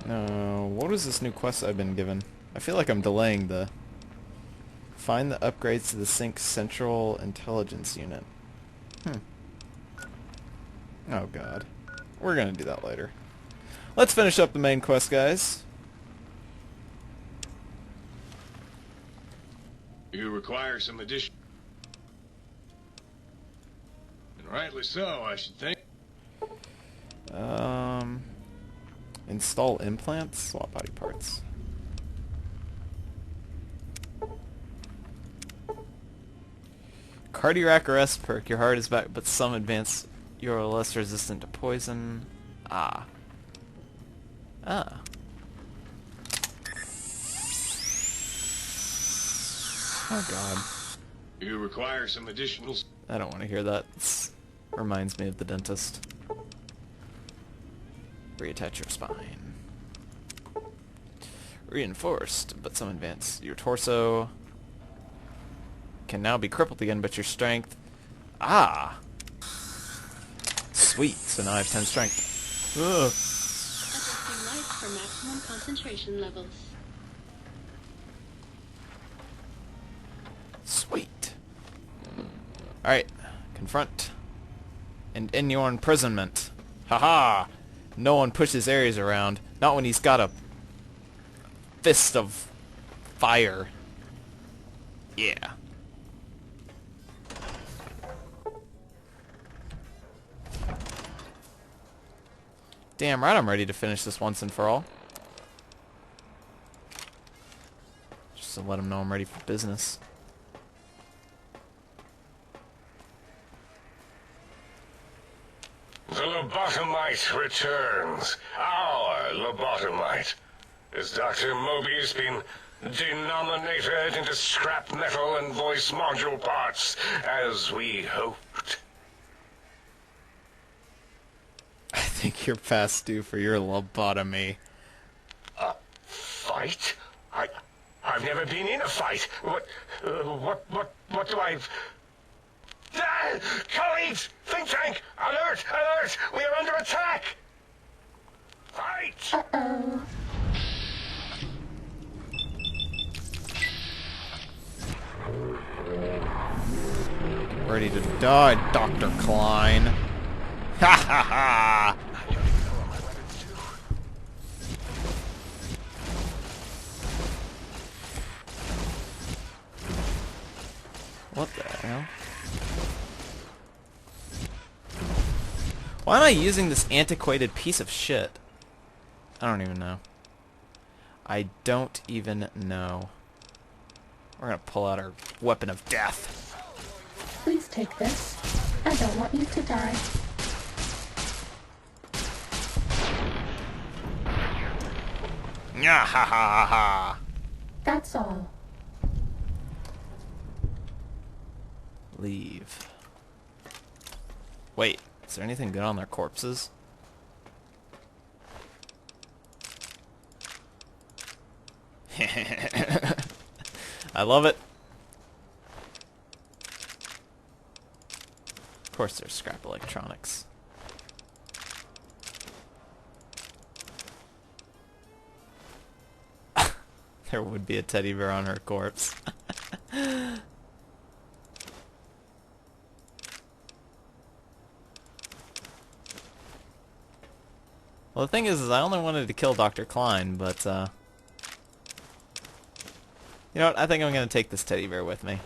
No, what is this new quest I've been given? I feel like I'm delaying the... Find the upgrades to the Sync Central Intelligence Unit. Hmm. Oh god. We're gonna do that later. Let's finish up the main quest, guys. You require some addition. And rightly so, I should think. Install implants, swap body parts. Cardiac arrest perk. Your heart is back, but some advanced. You're less resistant to poison. Ah. Ah. Oh god. You require some additional... I don't want to hear that. It reminds me of the dentist. Reattach your spine. Reinforced, but some advanced. Your torso can now be crippled again, but your strength... Ah! Sweet, so now I have 10 strength. Ugh. Adjusting lights for maximum concentration levels. Sweet. Alright, confront. And end your imprisonment. Haha! No one pushes Ares around. Not when he's got a fist of fire. Yeah. Damn right I'm ready to finish this once and for all. Just to let him know I'm ready for business. The lobotomite returns. Our lobotomite. Has Dr. Mobius been denominated into scrap metal and voice module parts, as we hoped? I think you're past due for your lobotomy. A fight? I've never been in a fight. What do I... Ah! Colleagues! Think tank! Alert! Alert! We are under attack! Fight! Uh-oh. Ready to die, Dr. Klein. Ha ha ha! I don't even know what my weapons do. What the hell? Why am I using this antiquated piece of shit? I don't even know. I don't even know. We're gonna pull out our weapon of death. Please take this. I don't want you to die. Nya ha ha ha ha! That's all. Leave. Wait, is there anything good on their corpses? I love it. Of course there's scrap electronics. There would be a teddy bear on her corpse. Well, the thing is I only wanted to kill Dr. Klein, but, you know what? I think I'm going to take this teddy bear with me.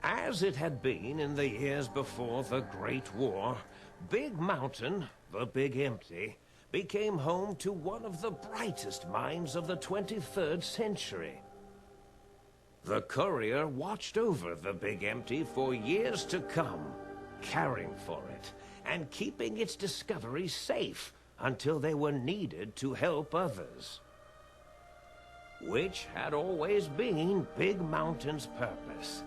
As it had been in the years before the Great War, Big Mountain, the Big Empty, became home to one of the brightest minds of the 23rd century. The courier watched over the Big Empty for years to come, caring for it and keeping its discoveries safe until they were needed to help others. Which had always been Big Mountain's purpose.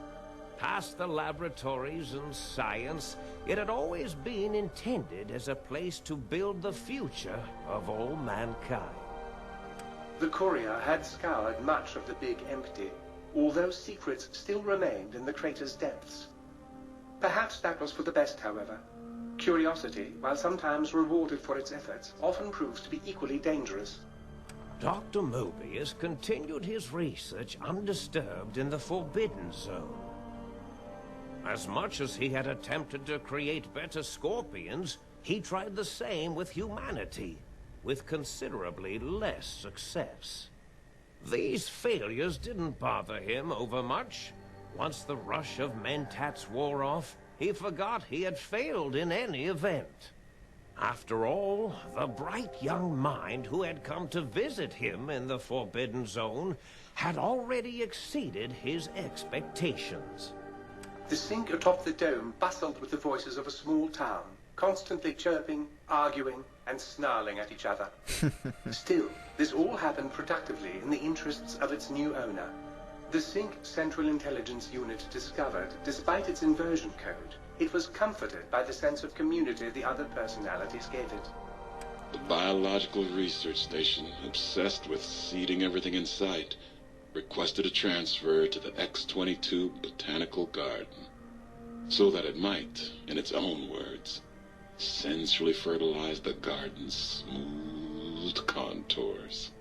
Past the laboratories and science, it had always been intended as a place to build the future of all mankind. The courier had scoured much of the Big Empty, although secrets still remained in the crater's depths. Perhaps that was for the best, however. Curiosity, while sometimes rewarded for its efforts, often proves to be equally dangerous. Dr. Mobius continued his research undisturbed in the Forbidden Zone. As much as he had attempted to create better scorpions, he tried the same with humanity, with considerably less success. These failures didn't bother him overmuch. Once the rush of mentats wore off, he forgot he had failed in any event. After all, the bright young mind who had come to visit him in the Forbidden Zone had already exceeded his expectations. The sink atop the dome bustled with the voices of a small town, constantly chirping, arguing, and snarling at each other. Still, this all happened productively in the interests of its new owner. The Sync Central Intelligence Unit discovered, despite its inversion code, it was comforted by the sense of community the other personalities gave it. The biological research station, obsessed with seeding everything in sight, requested a transfer to the X-22 Botanical Garden, so that it might, in its own words, sensually fertilize the garden's smooth contours.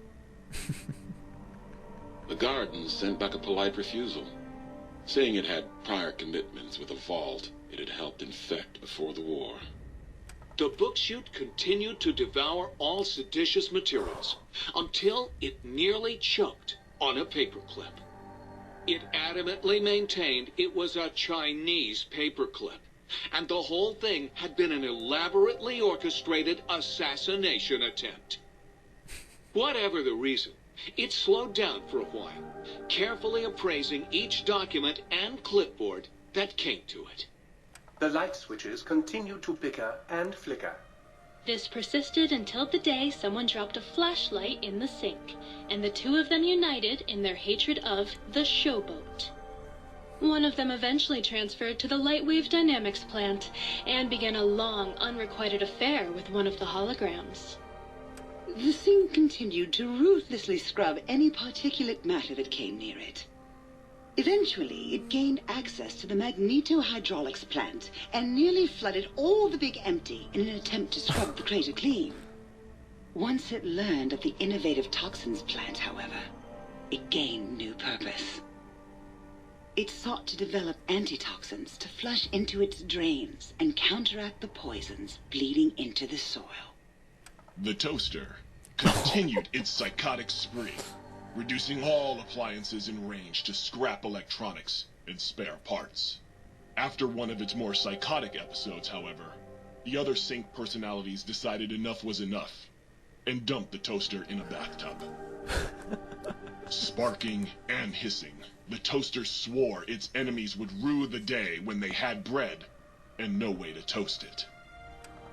The garden sent back a polite refusal, saying it had prior commitments with a vault it had helped infect before the war. The book chute continued to devour all seditious materials until it nearly choked on a paperclip. It adamantly maintained it was a Chinese paperclip, and the whole thing had been an elaborately orchestrated assassination attempt. Whatever the reason, it slowed down for a while, carefully appraising each document and clipboard that came to it. The light switches continued to bicker and flicker. This persisted until the day someone dropped a flashlight in the sink, and the two of them united in their hatred of the Showboat. One of them eventually transferred to the Lightwave Dynamics plant and began a long, unrequited affair with one of the holograms. The thing continued to ruthlessly scrub any particulate matter that came near it. Eventually, it gained access to the magnetohydraulics plant and nearly flooded all the Big Empty in an attempt to scrub the crater clean. Once it learned of the innovative toxins plant, however, it gained new purpose. It sought to develop antitoxins to flush into its drains and counteract the poisons bleeding into the soil. The toaster continued its psychotic spree, reducing all appliances in range to scrap electronics and spare parts. After one of its more psychotic episodes, however, the other Sync personalities decided enough was enough and dumped the toaster in a bathtub. Sparking and hissing, the toaster swore its enemies would rue the day when they had bread and no way to toast it.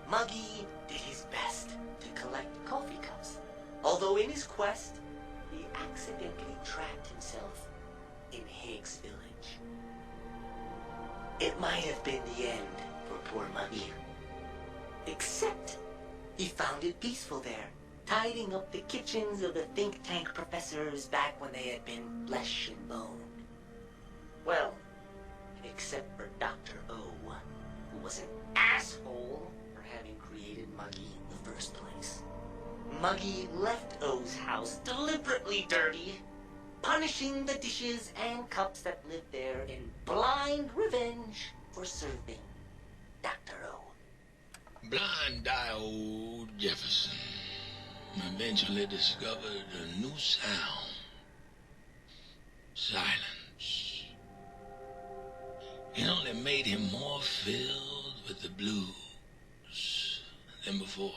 Muggy did his best to collect coffee cups, although in his quest, he accidentally trapped himself in Higgs Village. It might have been the end for poor Muggy. Except, he found it peaceful there, tidying up the kitchens of the think tank professors back when they had been flesh and bone. Well, except for Dr. O, who was an asshole for having created Muggy in the first place. Muggy left O's house deliberately dirty, punishing the dishes and cups that lived there in blind revenge for serving Dr. O. Blind-eye old Jefferson eventually discovered a new sound. Silence. It only made him more filled with the blues than before.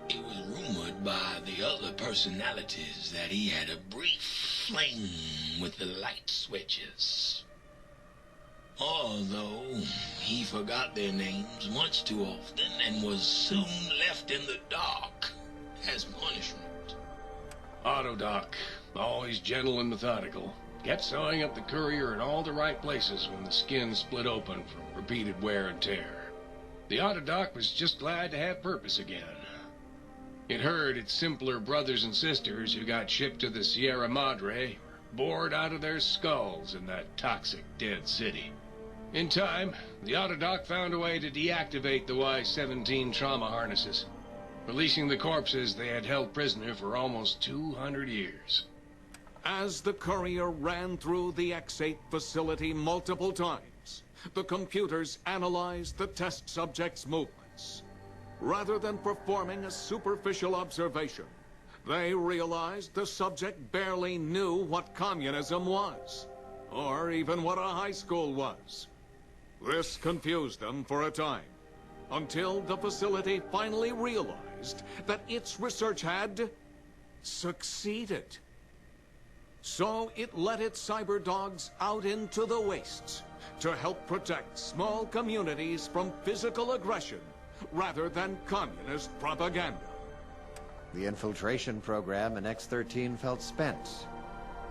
It was rumored by the other personalities that he had a brief fling with the light switches. Although he forgot their names much too often and was soon left in the dark as punishment. Autodoc, always gentle and methodical, kept sewing up the courier in all the right places when the skin split open from repeated wear and tear. The Autodoc was just glad to have purpose again. It heard its simpler brothers and sisters who got shipped to the Sierra Madre were bored out of their skulls in that toxic dead city. In time, the Autodoc found a way to deactivate the Y-17 trauma harnesses, releasing the corpses they had held prisoner for almost 200 years. As the courier ran through the X-8 facility multiple times, the computers analyzed the test subject's movements. Rather than performing a superficial observation, they realized the subject barely knew what communism was, or even what a high school was. This confused them for a time, until the facility finally realized that its research had succeeded. So it let its cyber dogs out into the wastes to help protect small communities from physical aggression rather than communist propaganda. The infiltration program in X-13 felt spent,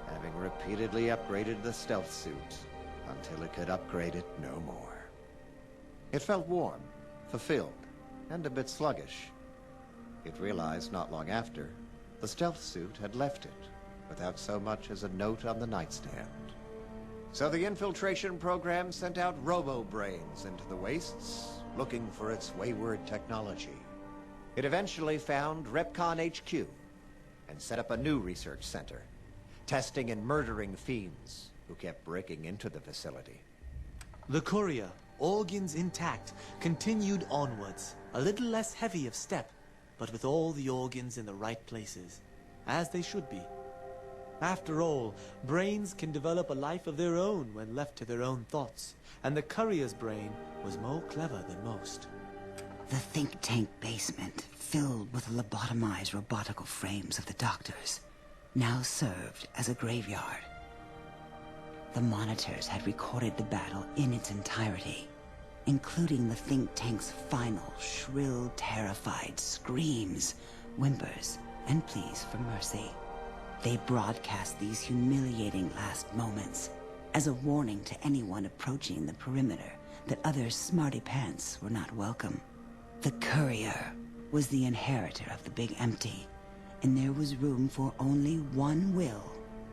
having repeatedly upgraded the stealth suit until it could upgrade it no more. It felt warm, fulfilled, and a bit sluggish. It realized not long after, the stealth suit had left it, without so much as a note on the nightstand. So the infiltration program sent out robo-brains into the wastes, looking for its wayward technology. It eventually found Repcon HQ and set up a new research center, testing and murdering fiends who kept breaking into the facility. The courier, organs intact, continued onwards, a little less heavy of step, but with all the organs in the right places, as they should be. After all, brains can develop a life of their own when left to their own thoughts, and the courier's brain was more clever than most. The think tank basement, filled with lobotomized robotical frames of the doctors, now served as a graveyard. The monitors had recorded the battle in its entirety, including the think tank's final, shrill, terrified screams, whimpers, and pleas for mercy. They broadcast these humiliating last moments as a warning to anyone approaching the perimeter that other smarty pants were not welcome. The courier was the inheritor of the Big Empty, and there was room for only one will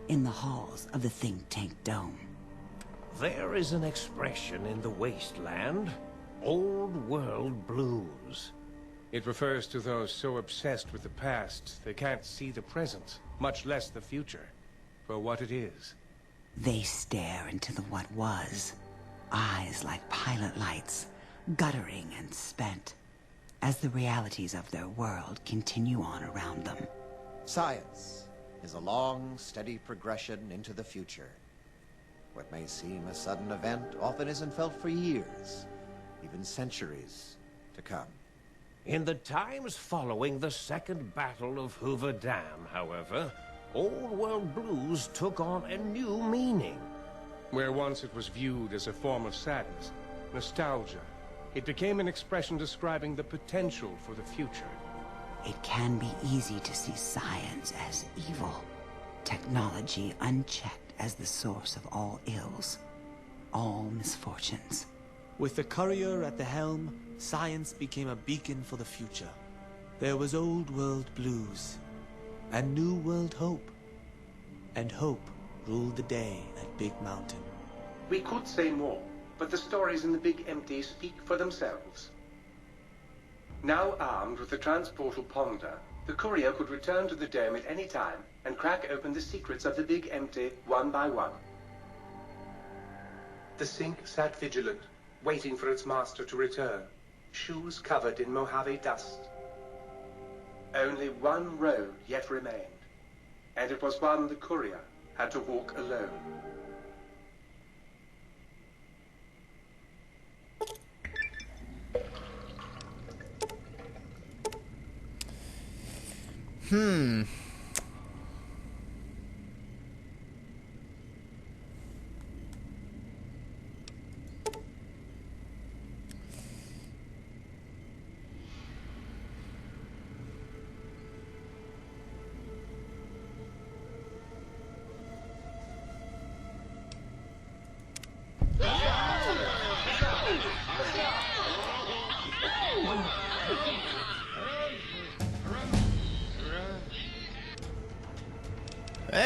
in the halls of the think tank dome. There is an expression in the wasteland, old world blues. It refers to those so obsessed with the past they can't see the present, much less the future, for what it is. They stare into the what was, eyes like pilot lights, guttering and spent, as the realities of their world continue on around them. Science is a long, steady progression into the future. What may seem a sudden event often isn't felt for years, even centuries to come. In the times following the Second Battle of Hoover Dam, however, Old World Blues took on a new meaning. Where once it was viewed as a form of sadness, nostalgia, it became an expression describing the potential for the future. It can be easy to see science as evil, technology unchecked as the source of all ills, all misfortunes. With the courier at the helm, science became a beacon for the future. There was old world blues, and new world hope. And hope ruled the day at Big Mountain. We could say more, but the stories in the Big Empty speak for themselves. Now armed with the transportal Ponder, the courier could return to the dome at any time and crack open the secrets of the Big Empty one by one. The Sync sat vigilant, waiting for its master to return, shoes covered in Mojave dust. Only one road yet remained, and it was one the courier had to walk alone.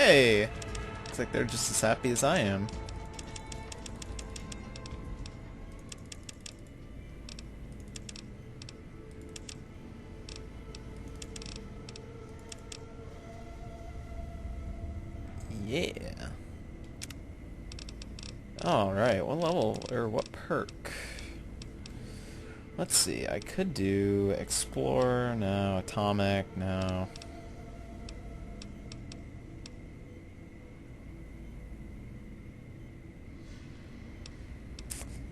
Hey! Looks like they're just as happy as I am. Yeah. Alright, what level, or what perk? Let's see, I could do Explorer, no. Atomic, no.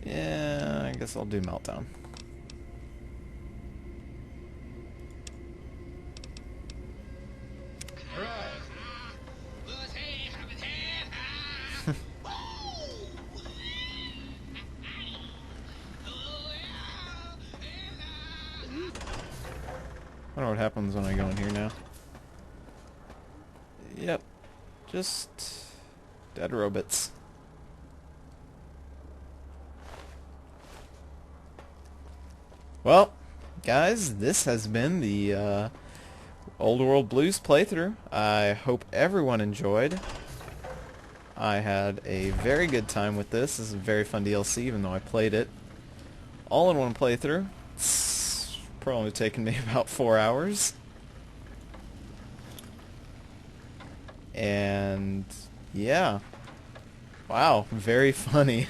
Yeah, I guess I'll do Meltdown. I wonder what happens when I go in here now. Yep. Just dead robots. Well, guys, this has been the Old World Blues playthrough. I hope everyone enjoyed. I had a very good time with this. This is a very fun DLC, even though I played it all in one playthrough. It's probably taken me about 4 hours. And yeah, wow, very funny.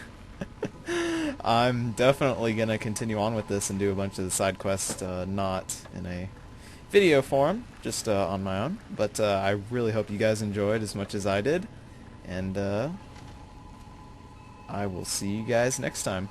I'm definitely gonna continue on with this and do a bunch of the side quests, not in a video form, just on my own. But I really hope you guys enjoyed as much as I did, and I will see you guys next time.